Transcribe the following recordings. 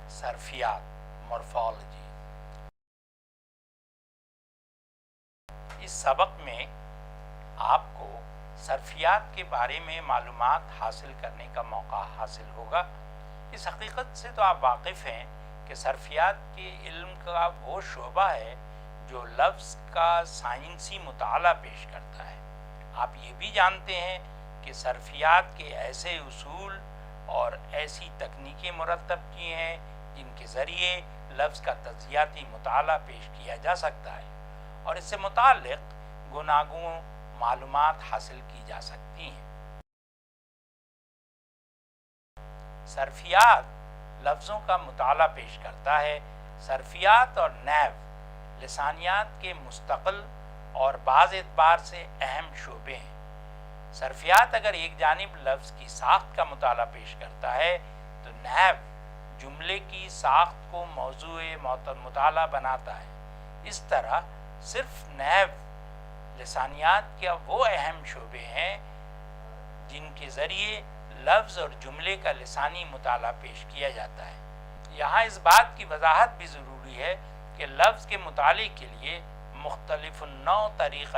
صرفیات، morphology. اس سبق میں آپ کو صرفیات کے بارے میں معلومات حاصل کرنے کا موقع حاصل ہوگا۔ اس حقیقت سے تو آپ واقف ہیں کہ صرفیات کے علم کا وہ شعبہ ہے جو لفظ کا سائنسی مطالعہ پیش کرتا ہے۔ آپ یہ بھی جانتے ہیں کہ صرفیات کے ایسے اصول اور ایسی تکنیکیں مرتب کی ہیں جن کے ذریعے لفظ کا تجزیاتی مطالعہ پیش کیا جا سکتا ہے اور اس سے متعلق گوناگون معلومات حاصل کی جا سکتی ہیں۔ صرفیات لفظوں کا مطالعہ پیش کرتا ہے۔ صرفیات اور نحو لسانیات کے مستقل اور بعض اعتبار سے اہم شعبے ہیں۔ صرفیات اگر ایک جانب لفظ کی ساخت کا مطالعہ پیش کرتا ہے تو نحو جملے کی ساخت کو موضوع مطالعہ بناتا ہے۔ اس طرح صرف نحو لسانیات کے وہ اہم شعبے ہیں جن کے ذریعے لفظ اور جملے کا لسانی مطالعہ پیش کیا جاتا ہے۔ یہاں اس بات کی وضاحت بھی ضروری ہے کہ لفظ کے مطالعے کے لیے مختلف نوع طریقہ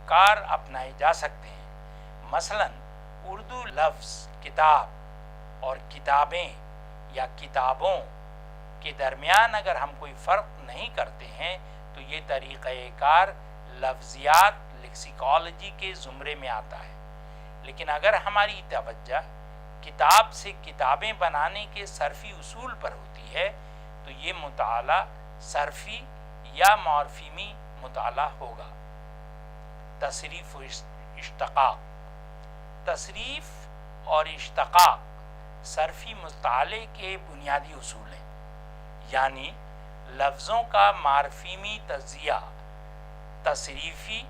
کار اپنائے جا سکتے ہیں۔ مثلاً اردو لفظ کتاب اور کتابیں یا کتابوں کے درمیان اگر ہم کوئی فرق نہیں کرتے ہیں تو یہ طریقہ کار لفظیات لیکسیکالوجی کے زمرے میں آتا ہے۔ لیکن اگر ہماری توجہ کتاب سے کتابیں بنانے کے صرفی اصول پر ہوتی ہے تو یہ مطالعہ صرفی یا مورفیمی مطالعہ ہوگا۔ تصریف و اشتقاق۔ تصریف اور اشتقاق صرفی مطالعے کے بنیادی اصول ہیں، یعنی لفظوں کا مورفیمی تجزیہ تصریفی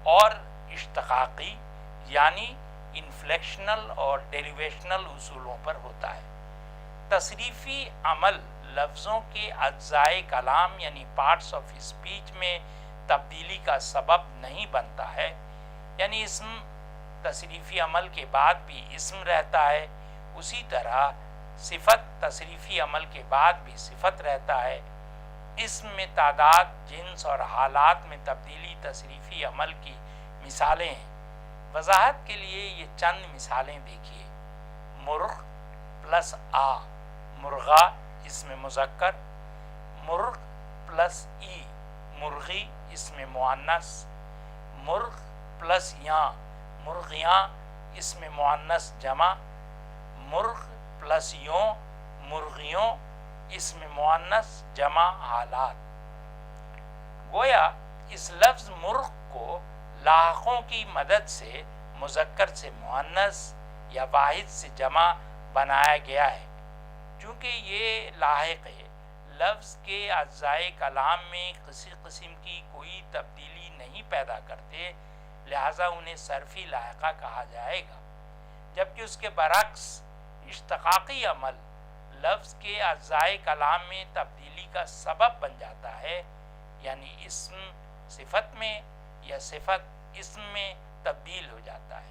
اور اشتقاقی یعنی انفلیکشنل اور ڈیریویشنل اصولوں پر ہوتا ہے۔ تصریفی عمل لفظوں کے اجزائے کلام یعنی پارٹس آف اسپیچ میں تبدیلی کا سبب نہیں بنتا ہے، یعنی اسم تصریفی عمل کے بعد بھی اسم رہتا ہے، اسی طرح صفت تصریفی عمل کے بعد بھی صفت رہتا ہے۔ اسم میں تعداد، جنس اور حالات میں تبدیلی تصریفی عمل کی مثالیں ہیں۔ وضاحت کے لیے یہ چند مثالیں دیکھیے۔ مرغ پلس آ مرغا اسم مذکر، مرغ پلس ای مرغی اسم مؤنث، مرغ پلس یاں مرغیاں اسم مؤنث جمع، مرغ پلس یوں مرغیوں اسم مؤنث جمع حالات۔ گویا اس لفظ مرغ کو لاحقوں کی مدد سے مذکر سے مؤنث یا واحد سے جمع بنایا گیا ہے۔ چونکہ یہ لاحق لفظ کے اجزائے کلام میں کسی قسم کی کوئی تبدیلی نہیں پیدا کرتے، لہٰذا انہیں صرفی لاحقہ کہا جائے گا، جبکہ اس کے برعکس اشتقاقی عمل لفظ کے اجزائے کلام میں تبدیلی کا سبب بن جاتا ہے، یعنی اسم صفت میں یا صفت اسم میں تبدیل ہو جاتا ہے۔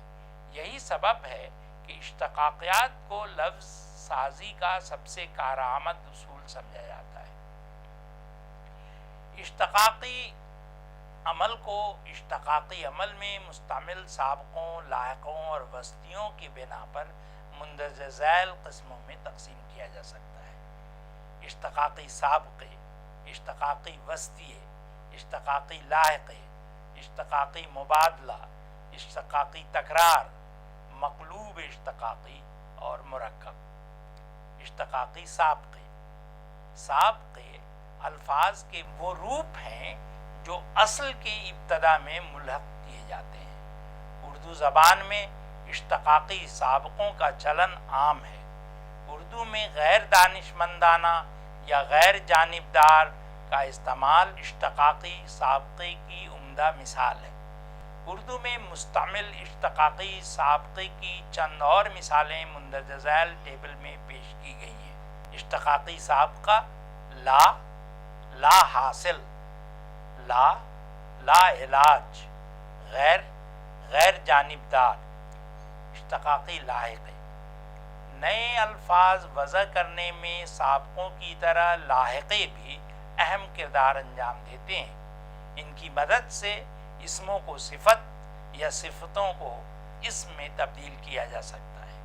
یہی سبب ہے کہ اشتقاقیات کو لفظ سازی کا سب سے کارآمد اصول سمجھا جاتا ہے۔ اشتقاقی عمل کو اشتقاقی عمل میں مستعمل سابقوں، لاحقوں اور وسطیوں کی بنا پر مندرجہ ذیل قسموں میں تقسیم کیا جا سکتا ہے۔ اشتقاقی سابقے، اشتقاقی وسطیے، اشتقاقی لاحقے، اشتقاقی مبادلہ، اشتقاقی تکرار، مقلوب اشتقاقی اور مرکب۔ اشتقاقی سابقے۔ سابقے الفاظ کے وہ روپ ہیں جو اصل کے ابتدا میں ملحق کیے جاتے ہیں۔ اردو زبان میں اشتقاقی سابقوں کا چلن عام ہے۔ اردو میں غیر دانشمندانہ یا غیر جانبدار کا استعمال اشتقاقی سابقے کی عمدہ مثال ہے۔ اردو میں مستعمل اشتقاقی سابقے کی چند اور مثالیں مندرجہ ذیل ٹیبل میں پیش کی گئی ہیں۔ اشتقاقی سابقہ لا، لا حاصل، لا، لا علاج، غیر، غیر جانبدار۔ اشتقاقی لاحقے نئے الفاظ وضع کرنے میں سابقوں کی طرح لاحقے بھی اہم کردار انجام دیتے ہیں۔ ان کی مدد سے اسموں کو صفت یا صفتوں کو اسم میں تبدیل کیا جا سکتا ہے،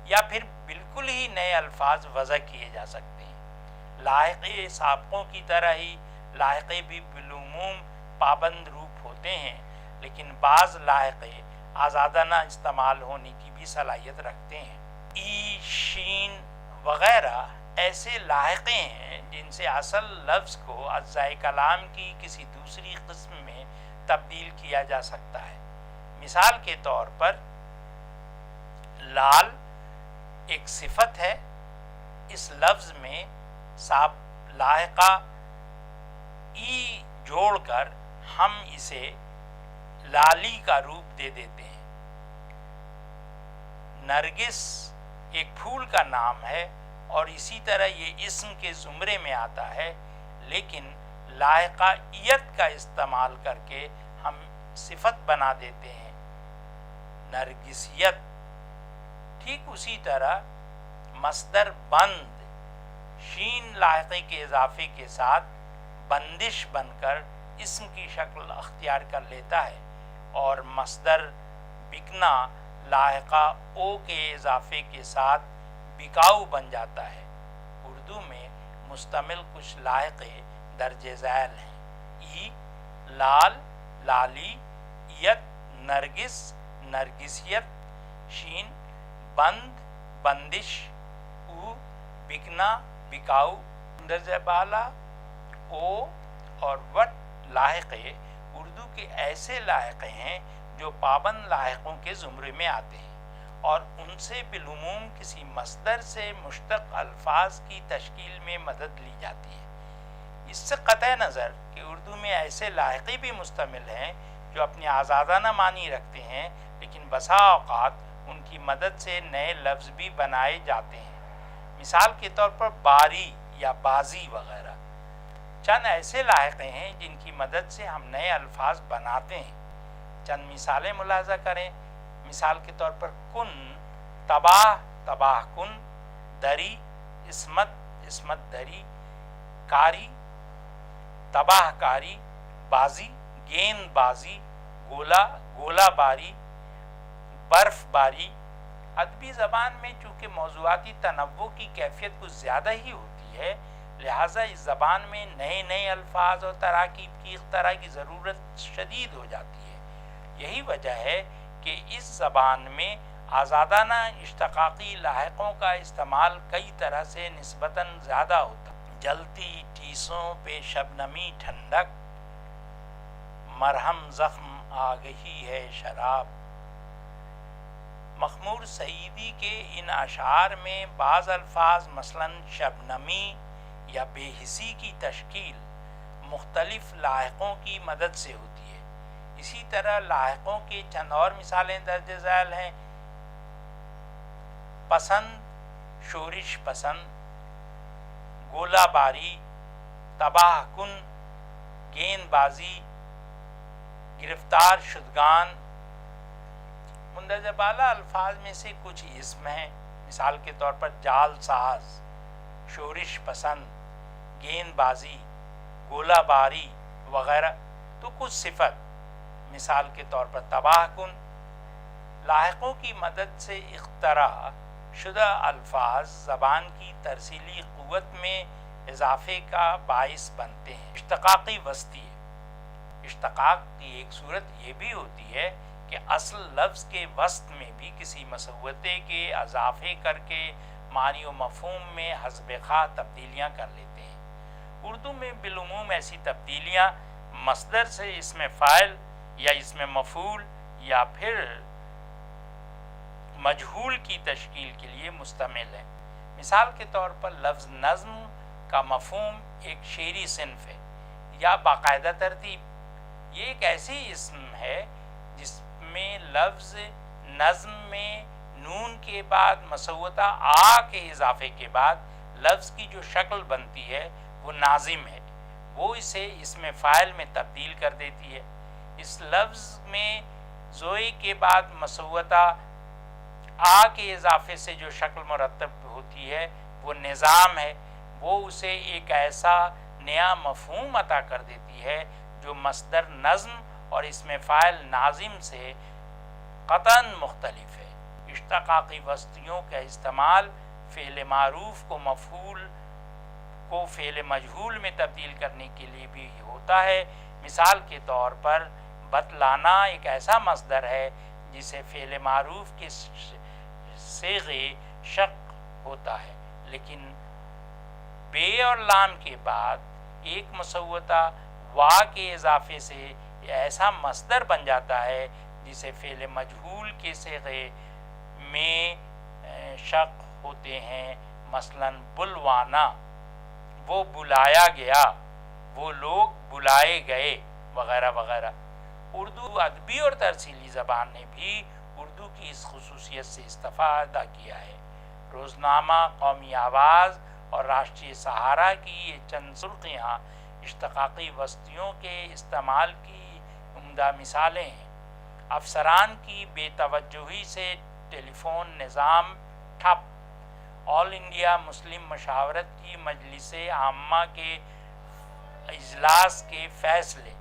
یا پھر بالکل ہی نئے الفاظ وضع کیے جا سکتے ہیں۔ لاحقے سابقوں کی طرح ہی لاحقے بھی بالعموم پابند روپ ہوتے ہیں، لیکن بعض لاحقے آزادانہ استعمال ہونے کی بھی صلاحیت رکھتے ہیں۔ ای، شین وغیرہ ایسے لاحقے ہیں جن سے اصل لفظ کو اجزائے کلام کی کسی دوسری قسم میں تبدیل کیا جا سکتا ہے۔ مثال کے طور پر لال ایک صفت ہے، اس لفظ میں لاحقہ ای جوڑ کر ہم اسے لالی کا روپ دے دیتے ہیں۔ نرگس ایک پھول کا نام ہے اور اسی طرح یہ اسم کے زمرے میں آتا ہے، لیکن لاحقہ ایت کا استعمال کر کے ہم صفت بنا دیتے ہیں، نرگسیت۔ ٹھیک اسی طرح مصدر بند شین لاحقے کے اضافے کے ساتھ بندش بن کر اسم کی شکل اختیار کر لیتا ہے، اور مصدر بکنا لاحقہ او کے اضافے کے ساتھ بکاؤ بن جاتا ہے۔ اردو میں مشتمل کچھ لاحقے درج ذیل ہیں: ای، لال، لالی، یت، نرگس، نرگسیت، شین، بند، بندش، او، بکنا، بکاؤ۔ درجہ بالا او اور وٹ لاحقے اردو کے ایسے لاحقے ہیں جو پابند لاحقوں کے زمرے میں آتے ہیں اور ان سے بالعموم کسی مصدر سے مشتق الفاظ کی تشکیل میں مدد لی جاتی ہے۔ اس سے قطع نظر کہ اردو میں ایسے لاحقے بھی مشتمل ہیں جو اپنے آزادانہ معنی رکھتے ہیں، لیکن بسا اوقات ان کی مدد سے نئے لفظ بھی بنائے جاتے ہیں۔ مثال کے طور پر باری یا بازی وغیرہ چند ایسے لاحقے ہیں جن کی مدد سے ہم نئے الفاظ بناتے ہیں۔ چند مثالیں ملاحظہ کریں۔ مثال کے طور پر کن، تباہ، تباہ کن، دری، عصمت، عصمت دری، کاری، تباہ کاری، بازی، گیند بازی، گولا، گولا باری، برف باری۔ ادبی زبان میں چونکہ موضوعاتی تنوع کی کیفیت کچھ زیادہ ہی ہوتی ہے، لہٰذا اس زبان میں نئے نئے الفاظ اور تراکیب کی اختراع کی ضرورت شدید ہو جاتی ہے۔ یہی وجہ ہے کہ اس زبان میں آزادانہ اشتقاقی لاحقوں کا استعمال کئی طرح سے نسبتاً زیادہ ہوتا ہے۔ جلتی ٹیسوں پہ شبنمی ٹھنڈک، مرہم زخم آ گئی ہے شراب۔ مخمور سعیدی کے ان اشعار میں بعض الفاظ مثلاً شبنمی یا بے حسی کی تشکیل مختلف لاحقوں کی مدد سے ہوتی ہے۔ اسی طرح لاحقوں کے چند اور مثالیں درج ذیل ہیں: پسند، شورش پسند، گولہ باری، تباہ کن، گیند بازی، گرفتار شدگان۔ مندرجہ بالا الفاظ میں سے کچھ اسم ہیں، مثال کے طور پر جال ساز، شورش پسند، گیند بازی، گولہ باری وغیرہ۔ تو کچھ صفت، مثال کے طور پر تباہ کن۔ لاحقوں کی مدد سے اختراع شدہ الفاظ زبان کی ترسیلی قوت میں اضافے کا باعث بنتے ہیں۔ اشتقاقی وسطی، اشتقاق کی ایک صورت یہ بھی ہوتی ہے کہ اصل لفظ کے وسط میں بھی کسی مسودے کے اضافے کر کے معنی و مفہوم میں حسب خواہ تبدیلیاں کر لیتے ہیں۔ اردو میں بالعموم ایسی تبدیلیاں مصدر سے اسم فاعل یا اسم مفعول یا پھر مجہول کی تشکیل کے لیے مشتمل ہے۔ مثال کے طور پر لفظ نظم کا مفہوم ایک شعری صنف ہے یا باقاعدہ ترتیب۔ یہ ایک ایسی اسم ہے جس میں لفظ نظم میں نون کے بعد مسودہ آ کے اضافے کے بعد لفظ کی جو شکل بنتی ہے وہ ناظم ہے، وہ اسے اسم فاعل میں تبدیل کر دیتی ہے۔ اس لفظ میں زوئے کے بعد مسودہ آ کے اضافے سے جو شکل مرتب ہوتی ہے وہ نظام ہے، وہ اسے ایک ایسا نیا مفہوم عطا کر دیتی ہے جو مصدر نظم اور اسم فاعل ناظم سے قطعاً مختلف ہے۔ اشتقاقی وسطیوں کا استعمال فعل معروف کو مفعول کو فعل مجہول میں تبدیل کرنے کے لیے بھی ہوتا ہے۔ مثال کے طور پر بتلانا ایک ایسا مصدر ہے جسے فعل معروف کے صیغے شق ہوتا ہے، لیکن بے اور لام کے بعد ایک مسوتہ وا کے اضافے سے یہ ایسا مصدر بن جاتا ہے جسے فعل مجہول کے صیغے میں شق ہوتے ہیں، مثلاً بلوانا وہ بلایا گیا، وہ لوگ بلائے گئے، وغیرہ وغیرہ۔ اردو ادبی اور ترسیلی زبان نے بھی اردو کی اس خصوصیت سے استفادہ کیا ہے۔ روزنامہ، قومی آواز اور راشٹریہ سہارا کی یہ چند سرخیاں اشتقاقی وسطیوں کے استعمال کی عمدہ مثالیں ہیں۔ افسران کی بے توجہی سے ٹیلی فون نظام ٹھپ، آل انڈیا مسلم مشاورت کی مجلس عامہ کے اجلاس کے فیصلے،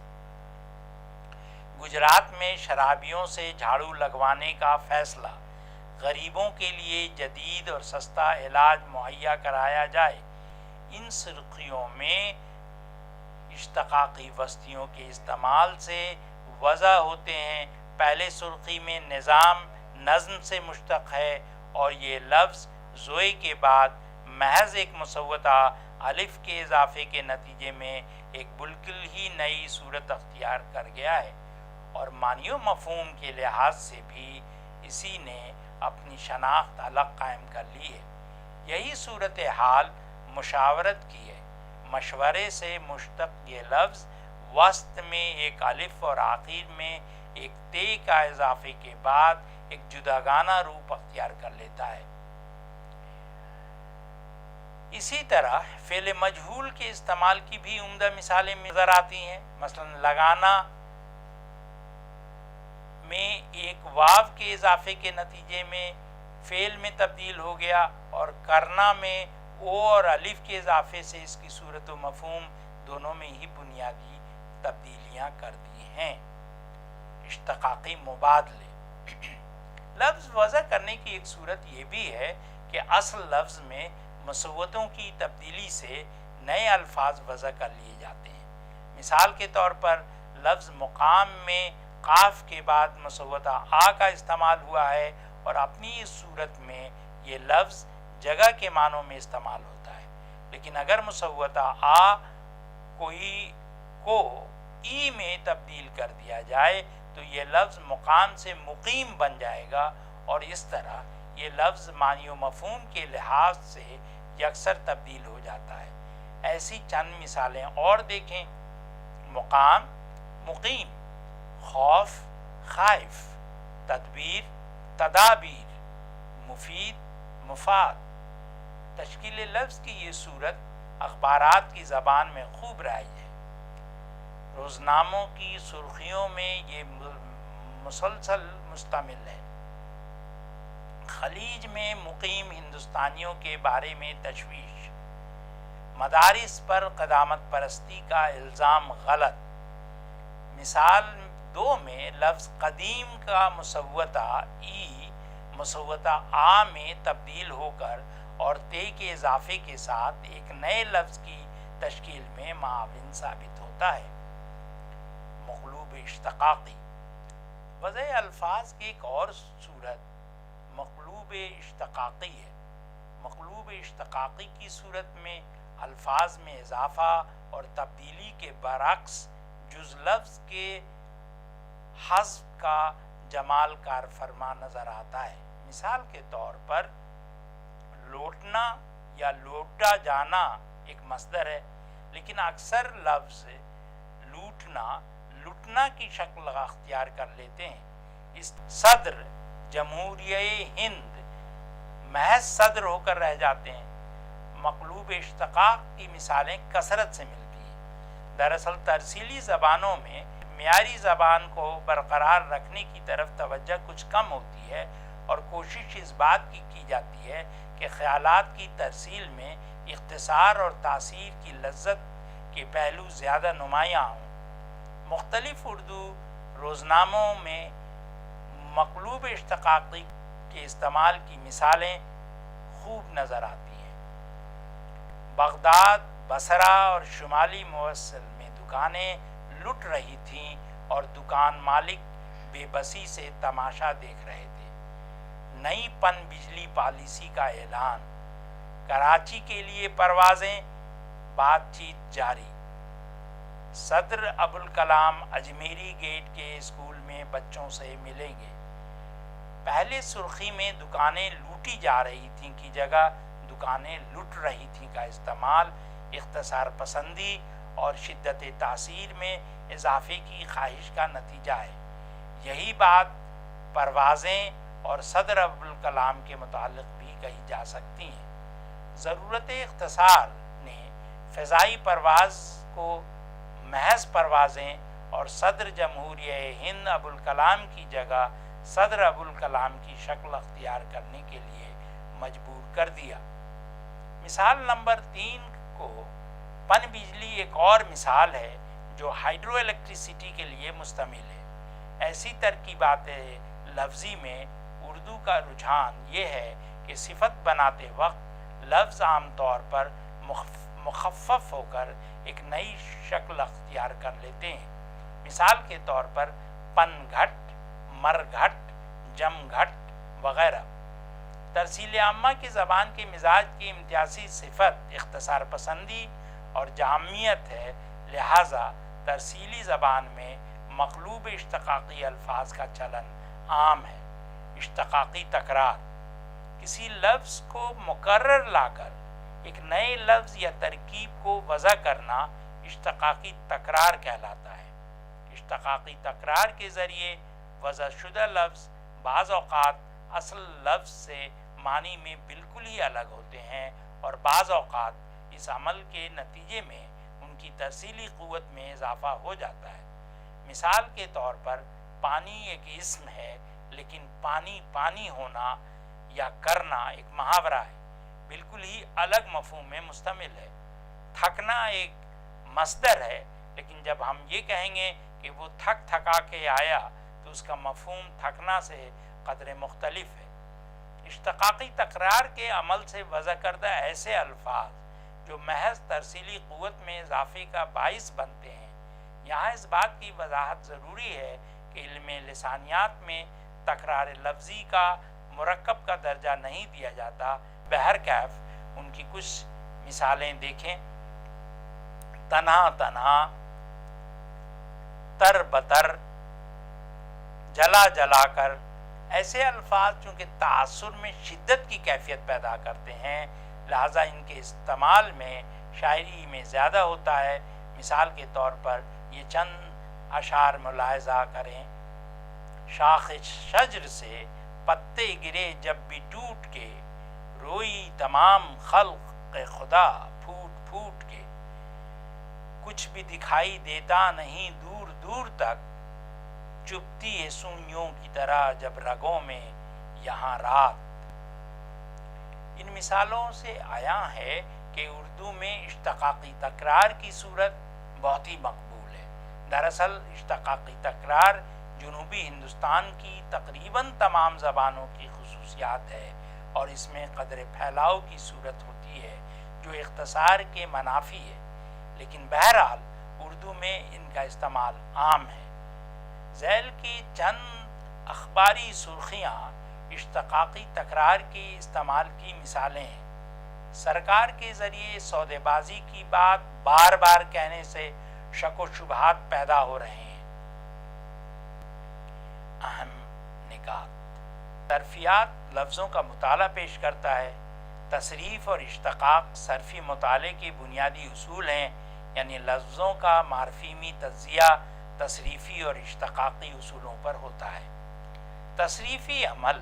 گجرات میں شرابیوں سے جھاڑو لگوانے کا فیصلہ، غریبوں کے لیے جدید اور سستا علاج مہیا کرایا جائے، ان سرخیوں میں اشتقاقی وسطیوں کے استعمال سے وضع ہوتے ہیں۔ پہلے سرخی میں نظام نظم سے مشتق ہے اور یہ لفظ زوئے کے بعد محض ایک مسوتہ الف کے اضافے کے نتیجے میں ایک بالکل ہی نئی صورت اختیار کر گیا ہے، اور معنی و مفہوم کے لحاظ سے بھی اسی نے اپنی شناخت الگ قائم کر لی ہے۔ یہی صورتحال مشاورت کی ہے۔ مشورے سے مشتق یہ لفظ وسط میں ایک الف اور آخر میں ایک تے کا اضافے کے بعد ایک جداگانہ روپ اختیار کر لیتا ہے۔ اسی طرح فعل مجہول کے استعمال کی بھی عمدہ مثالیں نظر آتی ہیں۔ مثلا لگانا میں ایک واو کے اضافے کے نتیجے میں فعل میں تبدیل ہو گیا، اور کرنا میں او اور الف کے اضافے سے اس کی صورت و مفہوم دونوں میں ہی بنیادی تبدیلیاں کر دی ہیں۔ اشتقاقی مبادلے، لفظ وضع کرنے کی ایک صورت یہ بھی ہے کہ اصل لفظ میں مسوتوں کی تبدیلی سے نئے الفاظ وضع کر لیے جاتے ہیں۔ مثال کے طور پر لفظ مقام میں قاف کے بعد مسوتہ آ کا استعمال ہوا ہے، اور اپنی اس صورت میں یہ لفظ جگہ کے معنوں میں استعمال ہوتا ہے، لیکن اگر مسوتہ آ کو ای میں تبدیل کر دیا جائے تو یہ لفظ مقام سے مقیم بن جائے گا، اور اس طرح یہ لفظ معنی و مفہوم کے لحاظ سے یکسر تبدیل ہو جاتا ہے۔ ایسی چند مثالیں اور دیکھیں: مقام، مقیم، خوف، خائف، تدبیر، تدابیر، مفید، مفاد۔ تشکیل لفظ کی یہ صورت اخبارات کی زبان میں خوب رائج ہے۔ روزناموں کی سرخیوں میں یہ مسلسل مستمل ہے۔ خلیج میں مقیم ہندوستانیوں کے بارے میں تشویش، مدارس پر قدامت پرستی کا الزام غلط۔ مثال 2 میں لفظ قدیم کا مسوتہ ای مسوتہ آ میں تبدیل ہو کر اور تے کے اضافے کے ساتھ ایک نئے لفظ کی تشکیل میں معاون ثابت ہوتا ہے۔ مقلوب اشتقاقی، وضع الفاظ کی ایک اور صورت مقلوب اشتقاقی ہے۔ مقلوب اشتقاقی کی صورت میں الفاظ میں اضافہ اور تبدیلی کے برعکس جز لفظ کے حذف کا جمال کار فرما نظر آتا ہے۔ مثال کے طور پر لوٹنا یا لوٹا جانا ایک مصدر ہے، لیکن اکثر لفظ لوٹنا کی شکل اختیار کر لیتے ہیں۔ اس صدر، جمہوریہ ہند محض صدر ہو کر رہ جاتے ہیں۔ مقلوب اشتقاق کی مثالیں کثرت سے ملتی ہیں۔ دراصل ترسیلی زبانوں میں معیاری زبان کو برقرار رکھنے کی طرف توجہ کچھ کم ہوتی ہے، اور کوشش اس بات کی جاتی ہے کہ خیالات کی ترسیل میں اختصار اور تاثیر کی لذت کے پہلو زیادہ نمایاں ہوں۔ مختلف اردو روزناموں میں مقلوب اشتقاقی کے استعمال کی مثالیں خوب نظر آتی ہیں۔ بغداد، بصرہ اور شمالی موصل میں دکانیں لٹ رہی تھیں اور دکان مالک بے بسی سے تماشا دیکھ رہے تھے۔ نئی پن بجلی پالیسی کا اعلان، کراچی کے لیے پروازیں، بات چیت جاری۔ صدر ابوالکلام اجمیری گیٹ کے اسکول میں بچوں سے ملیں گے۔ پہلے سرخی میں دکانیں لوٹی جا رہی تھیں کی جگہ دکانیں لٹ رہی تھیں کا استعمال اختصار پسندی اور شدت تاثیر میں اضافے کی خواہش کا نتیجہ ہے۔ یہی بات پروازیں اور صدر ابوالکلام کے متعلق بھی کہی جا سکتی ہیں۔ ضرورت اختصار نے فضائی پرواز کو محض پروازیں اور صدر جمہوریہ ہند ابوالکلام کی جگہ صدر ابوالکلام کی شکل اختیار کرنے کے لیے مجبور کر دیا۔ مثال نمبر 3 کو پن بجلی ایک اور مثال ہے جو ہائیڈرو الیکٹریسٹی کے لیے مشتمل ہے۔ ایسی ترکیبات لفظی میں اردو کا رجحان یہ ہے کہ صفت بناتے وقت لفظ عام طور پر مخفف ہو کر ایک نئی شکل اختیار کر لیتے ہیں۔ مثال کے طور پر پن گھٹ، مر گھٹ، جم گھٹ وغیرہ۔ ترسیل عامہ کی زبان کے مزاج کی امتیازی صفت اختصار پسندی اور جامعیت ہے، لہٰذا ترسیلی زبان میں مقلوب اشتقاقی الفاظ کا چلن عام ہے۔ اشتقاقی تکرار، کسی لفظ کو مکرر لا کر ایک نئے لفظ یا ترکیب کو وضع کرنا اشتقاقی تکرار کہلاتا ہے۔ اشتقاقی تکرار کے ذریعے وضع شدہ لفظ بعض اوقات اصل لفظ سے معنی میں بالکل ہی الگ ہوتے ہیں اور بعض اوقات اس عمل کے نتیجے میں ان کی ترسیلی قوت میں اضافہ ہو جاتا ہے۔ مثال کے طور پر پانی ایک اسم ہے، لیکن پانی پانی ہونا یا کرنا ایک محاورہ ہے، بالکل ہی الگ مفہوم میں مشتمل ہے۔ تھکنا ایک مصدر ہے، لیکن جب ہم یہ کہیں گے کہ وہ تھک تھکا کے آیا تو اس کا مفہوم تھکنا سے قدرے مختلف ہے۔ اشتقاقی تکرار کے عمل سے وضع کردہ ایسے الفاظ جو محض ترسیلی قوت میں اضافے کا باعث بنتے ہیں۔ یہاں اس بات کی وضاحت ضروری ہے کہ علم لسانیات میں تکرار لفظی کا مرکب کا درجہ نہیں دیا جاتا۔ بہرکیف ان کی کچھ مثالیں دیکھیں۔ تنہا تنہا، تر بتر، جلا جلا کر۔ ایسے الفاظ چونکہ تاثر میں شدت کی کیفیت پیدا کرتے ہیں، لہٰذا ان کے استعمال میں شاعری میں زیادہ ہوتا ہے۔ مثال کے طور پر یہ چند اشعار ملاحظہ کریں۔ شاخ شجر سے پتے گرے جب بھی ٹوٹ کے، روئی تمام خلق خدا پھوٹ پھوٹ کے۔ کچھ بھی دکھائی دیتا نہیں دور دور تک، چپتی ہے سوئیوں کی طرح جب رگوں میں یہاں رات۔ ان مثالوں سے عیاں ہے کہ اردو میں اشتقاقی تکرار کی صورت بہت ہی مقبول ہے۔ دراصل اشتقاقی تکرار جنوبی ہندوستان کی تقریباً تمام زبانوں کی خصوصیات ہے اور اس میں قدر پھیلاؤ کی صورت ہوتی ہے جو اختصار کے منافی ہے، لیکن بہرحال اردو میں ان کا استعمال عام ہے۔ ذیل کی چند اخباری سرخیاں اشتقاقی تکرار کے استعمال کی مثالیں ہیں۔ سرکار کے ذریعے سودے بازی کی بات بار بار کہنے سے شک و شبہات پیدا ہو رہے ہیں۔ اہم نکات۔ صرفیات لفظوں کا مطالعہ پیش کرتا ہے۔ تصریف اور اشتقاق صرفی مطالعے کے بنیادی اصول ہیں، یعنی لفظوں کا مارفیمی تجزیہ تصریفی اور اشتقاقی اصولوں پر ہوتا ہے۔ تصریفی عمل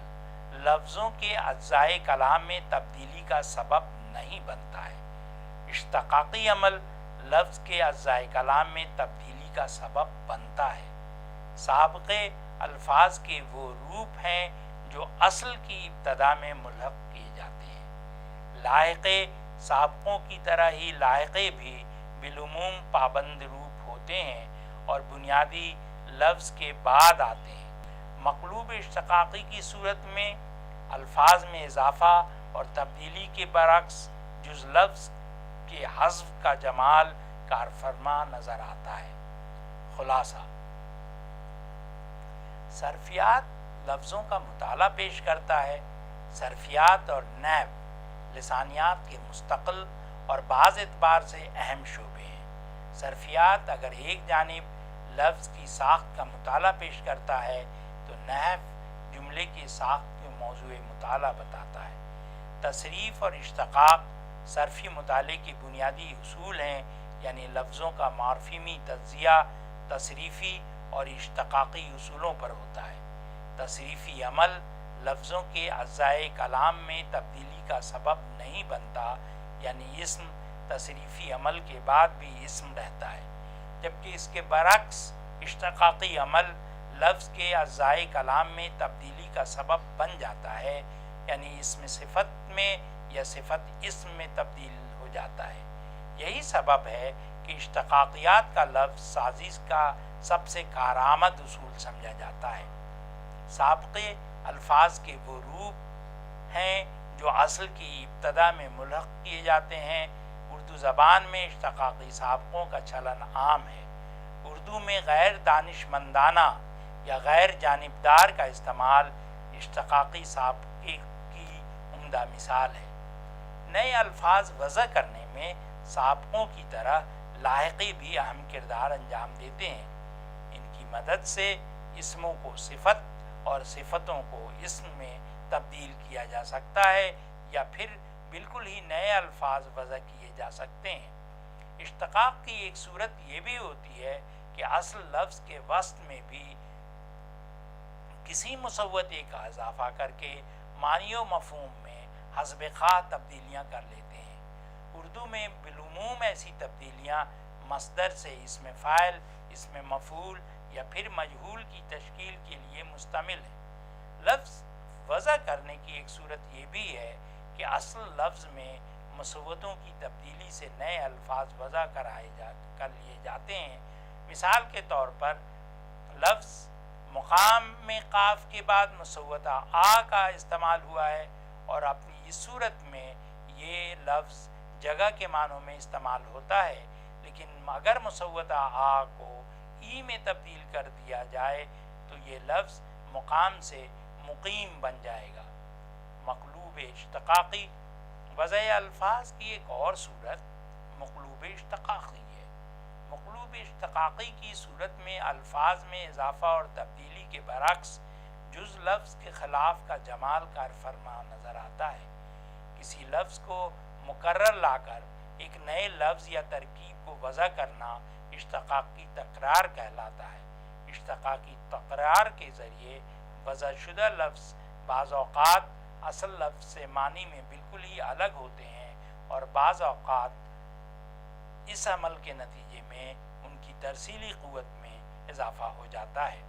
لفظوں کے اجزائے کلام میں تبدیلی کا سبب نہیں بنتا ہے۔ اشتقاقی عمل لفظ کے اجزائے کلام میں تبدیلی کا سبب بنتا ہے۔ سابقے الفاظ کے وہ روپ ہیں جو اصل کی ابتدا میں ملحق کیے جاتے ہیں۔ لاحقے سابقوں کی طرح ہی لاحقے بھی بالعموم پابند روپ ہوتے ہیں اور بنیادی لفظ کے بعد آتے ہیں۔ مقلوب اشتقاقی کی صورت میں الفاظ میں اضافہ اور تبدیلی کے برعکس جز لفظ کے حذف کا جمال کار فرما نظر آتا ہے۔ خلاصہ، صرفیات لفظوں کا مطالعہ پیش کرتا ہے۔ صرفیات اور نحو لسانیات کے مستقل اور بعض اعتبار سے اہم شعبے ہیں۔ صرفیات اگر ایک جانب لفظ کی ساخت کا مطالعہ پیش کرتا ہے تو نحو جملے کی ساخت کے موضوع مطالعہ بتاتا ہے۔ تصریف اور اشتقاق صرفی مطالعے کے بنیادی اصول ہیں، یعنی لفظوں کا مورفیمی تجزیہ تصریفی اور اشتقاقی اصولوں پر ہوتا ہے۔ تصریفی عمل لفظوں کے اجزائے کلام میں تبدیلی کا سبب نہیں بنتا، یعنی اسم تصریفی عمل کے بعد بھی اسم رہتا ہے، جبکہ اس کے برعکس اشتقاقی عمل لفظ کے اجزائے کلام میں تبدیلی کا سبب بن جاتا ہے، یعنی اسم صفت میں یا صفت اسم میں تبدیل ہو جاتا ہے۔ یہی سبب ہے کہ اشتقاقیات کا لفظ سازی کا سب سے کارآمد اصول سمجھا جاتا ہے۔ سابقے الفاظ کے وہ روپ ہیں جو اصل کی ابتدا میں ملحق کیے جاتے ہیں۔ اردو زبان میں اشتقاقی سابقوں کا چلن عام ہے۔ اردو میں غیر دانشمندانہ یا غیر جانبدار کا استعمال اشتقاقی سابقے کی عمدہ مثال ہے۔ نئے الفاظ وضع کرنے میں سابقوں کی طرح لاحقے بھی اہم کردار انجام دیتے ہیں۔ ان کی مدد سے اسموں کو صفت اور صفتوں کو اسم میں تبدیل کیا جا سکتا ہے یا پھر بالکل ہی نئے الفاظ وضع کیے جا سکتے ہیں۔ اشتقاق کی ایک صورت یہ بھی ہوتی ہے کہ اصل لفظ کے وسط میں بھی کسی مسودے کا اضافہ کر کے معنی و مفہوم میں حسب خواہ تبدیلیاں کر لیتے ہیں۔ اردو میں بالعموم ایسی تبدیلیاں مصدر سے اسم فاعل، اسم مفعول یا پھر مجہول کی تشکیل کے لیے مشتمل ہے۔ لفظ وضع کرنے کی ایک صورت یہ بھی ہے کہ اصل لفظ میں مسودوں کی تبدیلی سے نئے الفاظ وضع کر لیے جاتے ہیں۔ مثال کے طور پر لفظ مقام میں قاف کے بعد مسودہ آ کا استعمال ہوا ہے، اور اپنی اس صورت میں یہ لفظ جگہ کے معنوں میں استعمال ہوتا ہے، لیکن اگر مسودہ آ کو ای میں تبدیل کر دیا جائے تو یہ لفظ مقام سے مقیم بن جائے گا۔ مقلوب اشتقاقی وضع الفاظ کی ایک اور صورت مقلوب اشتقاقی ہے۔ مقلوب اشتقاقی کی صورت میں الفاظ میں اضافہ اور تبدیلی کے برعکس جز لفظ کے خلاف کا جمال کار فرما نظر آتا ہے۔ کسی لفظ کو مکرر لا کر ایک نئے لفظ یا ترکیب کو وضع کرنا اشتقاقی تکرار کہلاتا ہے۔ اشتقاقی تکرار کے ذریعے وضع شدہ لفظ بعض اوقات اصل لفظ سے معنی میں بالکل ہی الگ ہوتے ہیں، اور بعض اوقات اس عمل کے نتیجے میں ان کی ترسیلی قوت میں اضافہ ہو جاتا ہے۔